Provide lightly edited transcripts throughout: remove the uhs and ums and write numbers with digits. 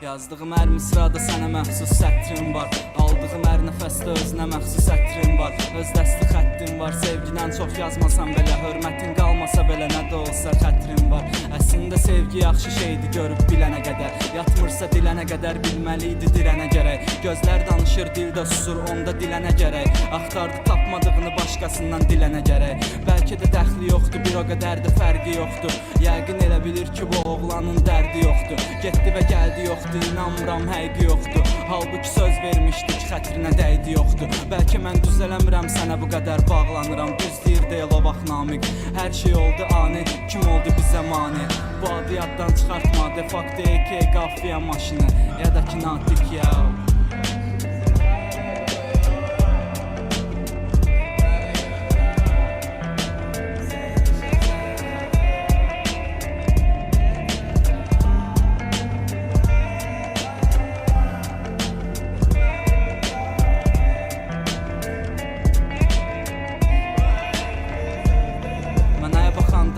Yazdığım hər misrada sənə məxsus sətrim var. Aldığım hər nəfəsdə özünə məxsus ətrim var. Öz dəsti xəttim var. Sevgidən çox yazmasam belə, hörmətin qalmasa belə, nə də olsa xətrim var. Əslində sevgi yaxşı şeydir görüb bilənə qədər. Yatmırsa dilənə qədər, bilməliydi dirənə gərək. Gözlər danışır, dildə susur, onda dilənə gərək. Axtardı tapmadığını başqasından dilənə gərək. Bəlkə də dəxli yoxdur, bir o qədər də fərqi yoxdur. Yəqin elə bilir ki bu oğlanın dərdi yoxdur. Getdi və gəldi yoxdur, inanmıram həqiqi yoxdur. Halbuki söz vermişdik, xətrinə dəydi yoxdur. Bəlkə mən düz eləmirəm, sənə bu qədər bağlanıram. Düz deyir deyil o vaxt Namiq. Hər şey oldu ani, kim oldu bizə mani? Bu adı yaddan çıxartma, de facto AK qafiyə maşını. Ya da ki natik ya.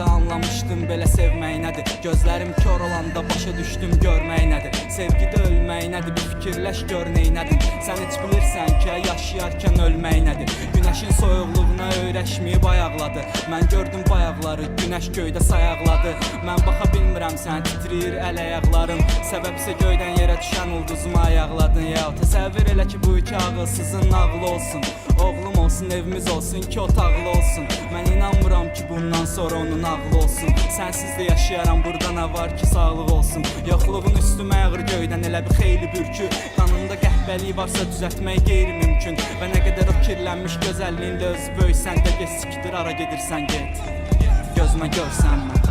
Anlamışdım belə sevmək nədir. Gözlərim kör olanda başa düşdüm görmək nədir. Sevgidə ölmək nədir, bir fikirləş gör neynədin. Sən heç bilirsən ki yaşayarkən ölmək nədir. Günəşin soyuqluğuna öyrəşməyib ayaqladı. Mən gördüm bayaqları, günəş göydə sayaqladı. Mən baxa bilmirəm, sən titriyir əl ayaqlarım. Səbəbsə göydən yerə düşən ulduzumu ayaqladın. Ya təsəvvür elə ki bu iki ağılsızın nağılı olsun. Oğlum olsun, evimiz olsun, iki otaqlı olsun. Mən inanmıram ki bundan sonra onun ağlı olsun. Sənsiz də yaşayaram, burada nə var ki sağlıq olsun. Yoxluğun üstümə yağır göydən elə bir xeyli bürkü. Qanımda qəhbəlik varsa düzəltmək qeyri-mümkün. Və nə qədər o kirlənmiş gözəlliğinlə özü böyüksən də get sikdir, ara gedirsən get. Gözümə görsənmə.